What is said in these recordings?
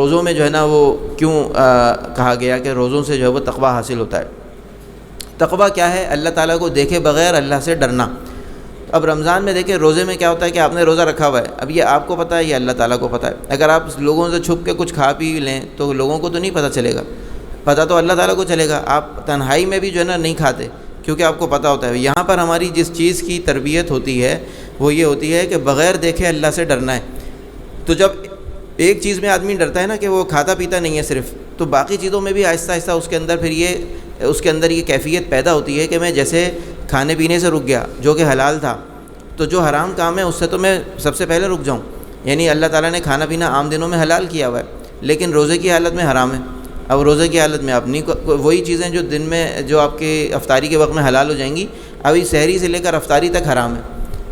روزوں میں جو ہے نا وہ کیوں کہا گیا کہ روزوں سے جو ہے وہ تقویٰ حاصل ہوتا ہے۔ تقویٰ کیا ہے؟ اللہ تعالیٰ کو دیکھے بغیر اللہ سے ڈرنا۔ اب رمضان میں دیکھیں روزے میں کیا ہوتا ہے کہ آپ نے روزہ رکھا ہوا ہے، اب یہ آپ کو پتہ ہے، یہ اللہ تعالیٰ کو پتہ ہے۔ اگر آپ لوگوں سے چھپ کے کچھ کھا پی لیں تو لوگوں کو تو نہیں پتہ چلے گا، پتہ تو اللہ تعالیٰ کو چلے گا۔ آپ تنہائی میں بھی جو ہے نا نہیں کھاتے کیونکہ آپ کو پتہ ہوتا ہے۔ یہاں پر ہماری جس چیز کی تربیت ہوتی ہے وہ یہ ہوتی ہے کہ بغیر دیکھے اللہ سے ڈرنا ہے۔ تو جب ایک چیز میں آدمی ڈرتا ہے نا کہ وہ کھاتا پیتا نہیں ہے صرف، تو باقی چیزوں میں بھی آہستہ آہستہ اس کے اندر یہ کیفیت پیدا ہوتی ہے کہ میں جیسے کھانے پینے سے رک گیا جو کہ حلال تھا، تو جو حرام کام ہے اس سے تو میں سب سے پہلے رک جاؤں۔ یعنی اللہ تعالیٰ نے کھانا پینا عام دنوں میں حلال کیا ہوا ہے، لیکن روزے کی حالت میں حرام ہے۔ اب روزے کی حالت میں آپ نہیں، وہی چیزیں جو دن میں جو آپ کے افطاری کے وقت میں حلال ہو جائیں گی، ابھی سحری سے لے کر افطاری تک حرام ہے،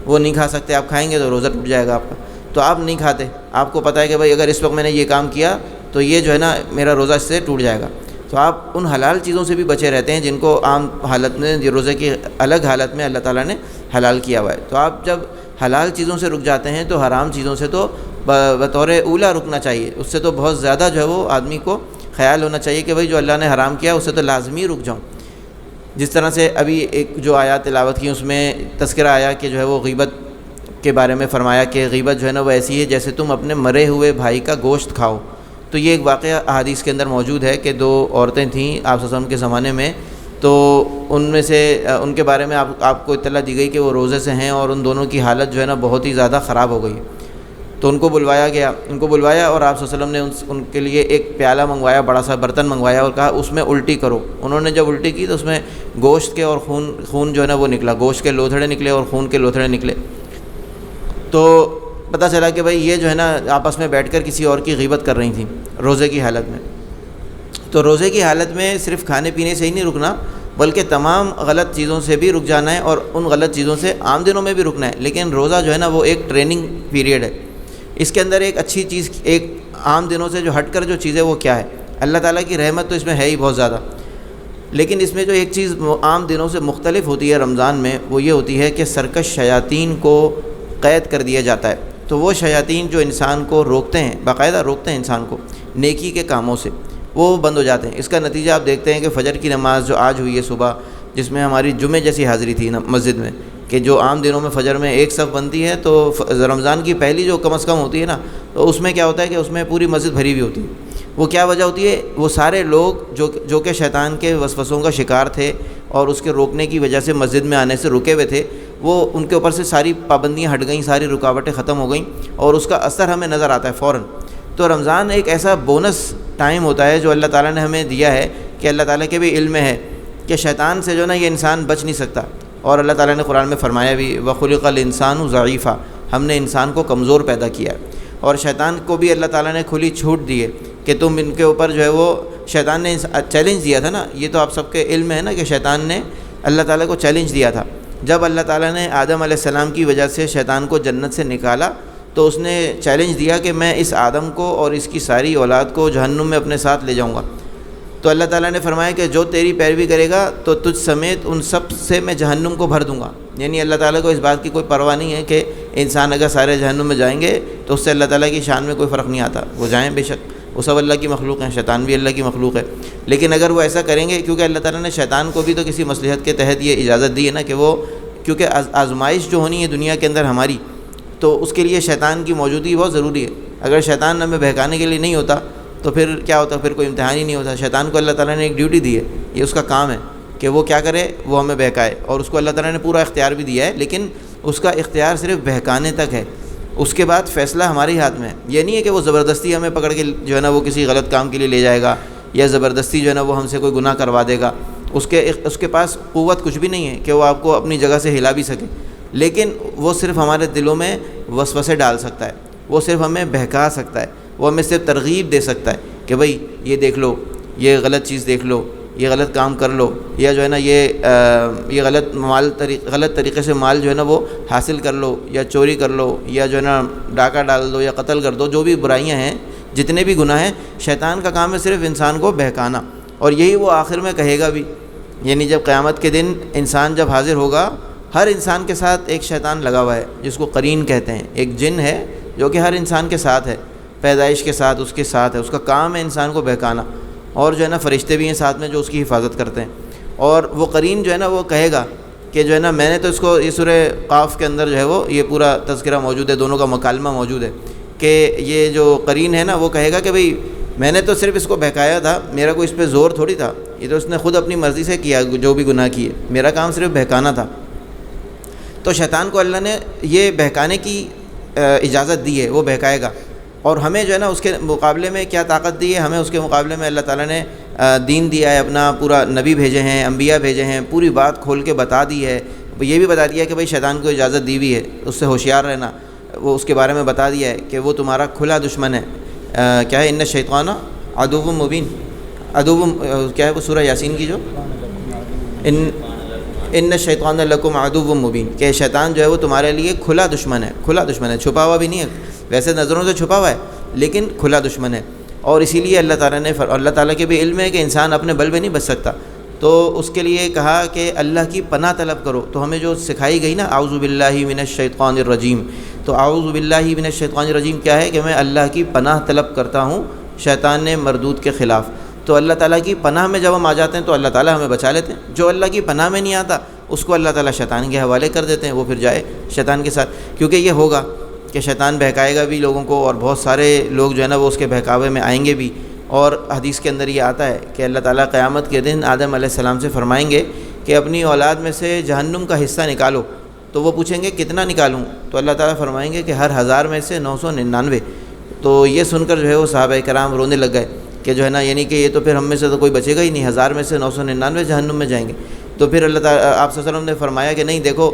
وہ نہیں کھا سکتے۔ آپ کھائیں گے تو روزہ ٹوٹ جائے گا آپ کا، تو آپ نہیں کھاتے۔ آپ کو پتہ ہے کہ بھائی اگر اس وقت میں نے یہ کام کیا تو یہ جو ہے نا میرا روزہ اس سے ٹوٹ جائے گا، تو آپ ان حلال چیزوں سے بھی بچے رہتے ہیں جن کو عام حالت میں روزے کی الگ حالت میں اللہ تعالیٰ نے حلال کیا ہوا ہے۔ تو آپ جب حلال چیزوں سے رک جاتے ہیں تو حرام چیزوں سے تو بطور اولا رکنا چاہیے، اس سے تو بہت زیادہ جو ہے وہ آدمی کو خیال ہونا چاہیے کہ بھائی جو اللہ نے حرام کیا اس سے تو لازمی رک جاؤں۔ جس طرح سے ابھی ایک جو آیات تلاوت کی اس میں تذکرہ آیا کہ جو ہے وہ غیبت کے بارے میں فرمایا کہ غیبت جو ہے نا وہ ایسی ہے جیسے تم اپنے مرے ہوئے بھائی کا گوشت کھاؤ۔ تو یہ ایک واقعہ احادیث کے اندر موجود ہے کہ دو عورتیں تھیں آپ صلی اللہ علیہ وسلم کے زمانے میں، تو ان میں سے ان کے بارے میں آپ کو اطلاع دی گئی کہ وہ روزے سے ہیں اور ان دونوں کی حالت جو ہے نا بہت ہی زیادہ خراب ہو گئی۔ تو ان کو بلوایا گیا، اور آپ صلی اللہ علیہ وسلم نے ان کے لیے ایک پیالہ منگوایا، بڑا سا برتن منگوایا اور کہا اس میں الٹی کرو۔ انہوں نے جب الٹی کی تو اس میں گوشت کے اور خون جو ہے نا وہ نکلا، گوشت کے لوتھڑے نکلے اور خون کے لوتھڑے نکلے۔ تو پتہ چلا کہ بھائی یہ جو ہے نا آپس میں بیٹھ کر کسی اور کی غیبت کر رہی تھیں روزے کی حالت میں۔ تو روزے کی حالت میں صرف کھانے پینے سے ہی نہیں رکنا بلکہ تمام غلط چیزوں سے بھی رک جانا ہے، اور ان غلط چیزوں سے عام دنوں میں بھی رکنا ہے۔ لیکن روزہ جو ہے نا وہ ایک ٹریننگ پیریڈ ہے، اس کے اندر ایک اچھی چیز، ایک عام دنوں سے جو ہٹ کر جو چیز ہے وہ کیا ہے؟ اللہ تعالیٰ کی رحمت تو اس میں ہے ہی بہت زیادہ، لیکن اس میں جو ایک چیز عام دنوں سے مختلف ہوتی ہے رمضان میں وہ یہ ہوتی ہے کہ سرکش شیاطین کو قید کر دیا جاتا ہے۔ تو وہ شیاطین جو انسان کو روکتے ہیں، باقاعدہ روکتے ہیں انسان کو نیکی کے کاموں سے، وہ بند ہو جاتے ہیں۔ اس کا نتیجہ آپ دیکھتے ہیں کہ فجر کی نماز جو آج ہوئی ہے صبح، جس میں ہماری جمعے جیسی حاضری تھی مسجد میں، کہ جو عام دنوں میں فجر میں ایک صف بنتی ہے، تو رمضان کی پہلی جو کم از کم ہوتی ہے نا، تو اس میں کیا ہوتا ہے کہ اس میں پوری مسجد بھری ہوئی ہوتی ہے۔ وہ کیا وجہ ہوتی ہے؟ وہ سارے لوگ جو کہ شیطان کے وسوسوں کا شکار تھے اور اس کے روکنے کی وجہ سے مسجد میں آنے سے رکے ہوئے تھے، وہ ان کے اوپر سے ساری پابندیاں ہٹ گئیں، ساری رکاوٹیں ختم ہو گئیں، اور اس کا اثر ہمیں نظر آتا ہے فوراً۔ تو رمضان ایک ایسا بونس ٹائم ہوتا ہے جو اللہ تعالیٰ نے ہمیں دیا ہے، کہ اللہ تعالیٰ کے بھی علم میں ہے کہ شیطان سے جو نا یہ انسان بچ نہیں سکتا۔ اور اللہ تعالیٰ نے قرآن میں فرمایا بھی وَخُلِقَ الْإِنسَانُ ضَعِيفًا، ہم نے انسان کو کمزور پیدا کیا ہے، اور شیطان کو بھی اللہ تعالیٰ نے کھلی چھوٹ دی ہے کہ تم ان کے اوپر جو ہے وہ، شیطان نے چیلنج دیا تھا نا، یہ تو آپ سب کے علم میں ہے نا کہ شیطان نے اللہ تعالیٰ کو چیلنج دیا تھا۔ جب اللہ تعالیٰ نے آدم علیہ السلام کی وجہ سے شیطان کو جنت سے نکالا تو اس نے چیلنج دیا کہ میں اس آدم کو اور اس کی ساری اولاد کو جہنم میں اپنے ساتھ لے جاؤں گا۔ تو اللہ تعالیٰ نے فرمایا کہ جو تیری پیروی کرے گا تو تجھ سمیت ان سب سے میں جہنم کو بھر دوں گا۔ یعنی اللہ تعالیٰ کو اس بات کی کوئی پرواہ نہیں ہے کہ انسان اگر سارے جہنم میں جائیں گے تو اس سے اللہ تعالیٰ کی شان میں کوئی فرق نہیں آتا، وہ جائیں بے شک، وہ سب اللہ کی مخلوق ہیں، شیطان بھی اللہ کی مخلوق ہے۔ لیکن اگر وہ ایسا کریں گے، کیونکہ اللہ تعالیٰ نے شیطان کو بھی تو کسی مصلحت کے تحت یہ اجازت دی ہے نا کہ وہ، کیونکہ آزمائش جو ہونی ہے دنیا کے اندر ہماری، تو اس کے لیے شیطان کی موجودگی بہت ضروری ہے۔ اگر شیطان ہمیں بہکانے کے لیے نہیں ہوتا تو پھر کیا ہوتا؟ پھر کوئی امتحان ہی نہیں ہوتا۔ شیطان کو اللہ تعالیٰ نے ایک ڈیوٹی دی ہے، یہ اس کا کام ہے کہ وہ کیا کرے، وہ ہمیں بہکائے، اور اس کو اللہ تعالیٰ نے پورا اختیار بھی دیا ہے، لیکن اس کا اختیار صرف بہکانے تک ہے، اس کے بعد فیصلہ ہمارے ہاتھ میں ہے۔ یہ نہیں ہے کہ وہ زبردستی ہمیں پکڑ کے جو ہے نا وہ کسی غلط کام کے لیے لے جائے گا، یا زبردستی جو ہے نا وہ ہم سے کوئی گناہ کروا دے گا۔ اس کے پاس قوت کچھ بھی نہیں ہے کہ وہ آپ کو اپنی جگہ سے ہلا بھی سکے، لیکن وہ صرف ہمارے دلوں میں وسوسے ڈال سکتا ہے، وہ صرف ہمیں بہکا سکتا ہے، وہ ہمیں صرف ترغیب دے سکتا ہے کہ بھئی یہ دیکھ لو، یہ غلط چیز دیکھ لو، یہ غلط کام کر لو، یا جو ہے نا یہ غلط طریقے سے مال جو ہے نا وہ حاصل کر لو، یا چوری کر لو، یا جو ہے نا ڈاکہ ڈال دو، یا قتل کر دو۔ جو بھی برائیاں ہیں، جتنے بھی گناہ ہیں، شیطان کا کام ہے صرف انسان کو بہکانا، اور یہی وہ آخر میں کہے گا بھی۔ یعنی جب قیامت کے دن انسان جب حاضر ہوگا، ہر انسان کے ساتھ ایک شیطان لگا ہوا ہے جس کو قرین کہتے ہیں، ایک جن ہے جو کہ ہر انسان کے ساتھ ہے۔ پیدائش کے ساتھ اس کے ساتھ ہے، اس کا کام ہے انسان کو بہکانا، اور جو ہے نا فرشتے بھی ہیں ساتھ میں جو اس کی حفاظت کرتے ہیں۔ اور وہ قرین جو ہے نا وہ کہے گا کہ جو ہے نا میں نے تو اس کو، یہ سورہ قاف کے اندر جو ہے وہ یہ پورا تذکرہ موجود ہے، دونوں کا مکالمہ موجود ہے کہ یہ جو قرین ہے نا وہ کہے گا کہ بھئی میں نے تو صرف اس کو بہکایا تھا، میرا کوئی اس پہ زور تھوڑی تھا، یہ تو اس نے خود اپنی مرضی سے کیا جو بھی گناہ کیے، میرا کام صرف بہکانا تھا۔ تو شیطان کو اللہ نے یہ بہکانے کی اجازت دی ہے، وہ بہکائے گا۔ اور ہمیں جو ہے نا اس کے مقابلے میں کیا طاقت دی ہے، ہمیں اس کے مقابلے میں اللہ تعالیٰ نے دین دیا ہے اپنا، پورا نبی بھیجے ہیں، انبیاء بھیجے ہیں، پوری بات کھول کے بتا دی ہے، یہ بھی بتا دیا کہ بھئی شیطان کو اجازت دی ہوئی ہے اس سے ہوشیار رہنا، وہ اس کے بارے میں بتا دیا ہے کہ وہ تمہارا کھلا دشمن ہے۔ کیا ہے؟ ان الشیطان عدو مبین، عدو کیا ہے وہ سورہ یاسین کی جو ان الشیطان لکم عدو مبین، کہ شیطان جو ہے وہ تمہارے لیے کھلا دشمن ہے، کھلا دشمن ہے، چھپا ہوا بھی نہیں ہے، ویسے نظروں سے چھپا ہوا ہے لیکن کھلا دشمن ہے۔ اور اسی لیے اللہ تعالیٰ کے بھی علم ہے کہ انسان اپنے بل میں نہیں بچ سکتا، تو اس کے لیے کہا کہ اللہ کی پناہ طلب کرو۔ تو ہمیں جو سکھائی گئی نا اعوذ باللہ من الشیطان الرجیم، تو اعوذ باللہ من الشیطان الرجیم کیا ہے کہ میں اللہ کی پناہ طلب کرتا ہوں شیطان نے مردود کے خلاف۔ تو اللہ تعالیٰ کی پناہ میں جب ہم آ جاتے ہیں تو اللہ تعالیٰ ہمیں بچا لیتے ہیں، جو اللہ کی پناہ میں نہیں آتا اس کو اللہ تعالیٰ شیطان کے حوالے کر دیتے ہیں، وہ پھر جائے شیطان کے ساتھ، کیونکہ یہ ہوگا کہ شیطان بہکائے گا بھی لوگوں کو، اور بہت سارے لوگ جو ہے نا وہ اس کے بہکاوے میں آئیں گے بھی۔ اور حدیث کے اندر یہ آتا ہے کہ اللہ تعالیٰ قیامت کے دن آدم علیہ السلام سے فرمائیں گے کہ اپنی اولاد میں سے جہنم کا حصہ نکالو، تو وہ پوچھیں گے کتنا نکالوں، تو اللہ تعالیٰ فرمائیں گے کہ ہر 1000 میں سے 999۔ تو یہ سن کر جو ہے وہ صحابہ کرام رونے لگ گئے کہ جو ہے نا یعنی کہ یہ تو پھر ہم میں سے تو کوئی بچے گا ہی نہیں، 1000 میں سے 999 جہنم میں جائیں گے۔ تو پھر اللہ تعالیٰ آپ صلی اللہ علیہ وسلم نے فرمایا کہ نہیں، دیکھو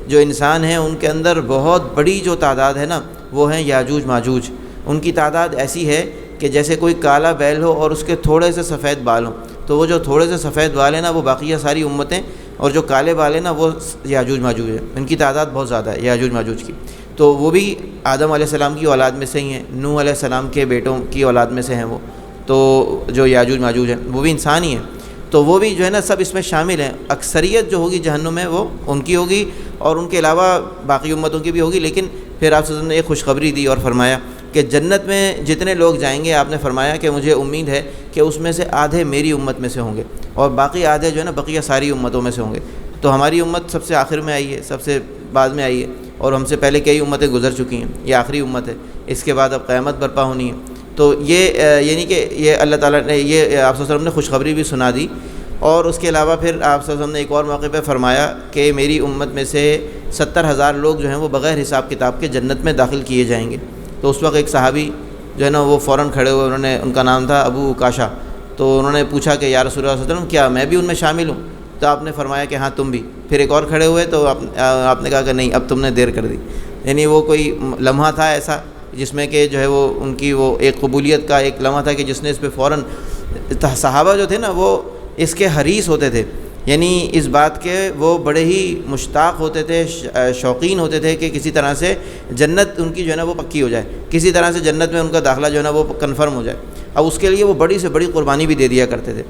جو انسان ہیں ان کے اندر بہت بڑی جو تعداد ہے نا وہ ہیں یاجوج ماجوج، ان کی تعداد ایسی ہے کہ جیسے کوئی کالا بیل ہو اور اس کے تھوڑے سے سفید بال ہوں، تو وہ جو تھوڑے سے سفید بال ہیں نا وہ باقیہ ساری امتیں، اور جو کالے بال ہیں نا وہ یاجوج ماجوج ہیں، ان کی تعداد بہت زیادہ ہے یاجوج ماجوج کی۔ تو وہ بھی آدم علیہ السلام کی اولاد میں سے ہی ہیں، نوح علیہ السلام کے بیٹوں کی اولاد میں سے ہیں وہ، تو جو یاجوج ماجوج ہیں وہ بھی انسان ہی ہیں، تو وہ بھی جو ہے نا سب اس میں شامل ہیں۔ اکثریت جو ہوگی جہنم میں وہ ان کی ہوگی، اور ان کے علاوہ باقی امتوں کی بھی ہوگی، لیکن پھر آپ صلی اللہ علیہ وسلم نے ایک خوشخبری دی اور فرمایا کہ جنت میں جتنے لوگ جائیں گے، آپ نے فرمایا کہ مجھے امید ہے کہ اس میں سے آدھے میری امت میں سے ہوں گے، اور باقی آدھے جو ہے نا بقیہ ساری امتوں میں سے ہوں گے۔ تو ہماری امت سب سے آخر میں آئی ہے، سب سے بعد میں آئی ہے، اور ہم سے پہلے کئی امتیں گزر چکی ہیں، یہ آخری امت ہے، اس کے بعد اب قیامت برپا ہونی ہے۔ تو یہ یعنی کہ یہ اللہ تعالیٰ نے یہ آپ صلی اللہ علیہ وسلم نے خوشخبری بھی سنا دی، اور اس کے علاوہ پھر آپ صلی اللہ علیہ وسلم نے ایک اور موقع پہ فرمایا کہ میری امت میں سے 70,000 لوگ جو ہیں وہ بغیر حساب کتاب کے جنت میں داخل کیے جائیں گے۔ تو اس وقت ایک صحابی جو ہے نا وہ فوراً کھڑے ہوئے، ان کا نام تھا ابو کاشا، تو انہوں نے پوچھا کہ یا رسول اللہ صلی اللہ علیہ وسلم کیا میں بھی ان میں شامل ہوں؟ تو آپ نے فرمایا کہ ہاں تم بھی۔ پھر ایک اور کھڑے ہوئے تو آپ نے کہا کہ نہیں، اب تم نے دیر کر دی۔ یعنی وہ کوئی لمحہ تھا ایسا جس میں کہ جو ہے وہ ان کی وہ ایک قبولیت کا ایک لمحہ تھا کہ جس نے اس پہ فوراً، صحابہ جو تھے نا وہ اس کے حریص ہوتے تھے، یعنی اس بات کے وہ بڑے ہی مشتاق ہوتے تھے، شوقین ہوتے تھے کہ کسی طرح سے جنت ان کی جو ہے نا وہ پکی ہو جائے، کسی طرح سے جنت میں ان کا داخلہ جو ہے نا وہ کنفرم ہو جائے۔ اب اس کے لیے وہ بڑی سے بڑی قربانی بھی دے دیا کرتے تھے۔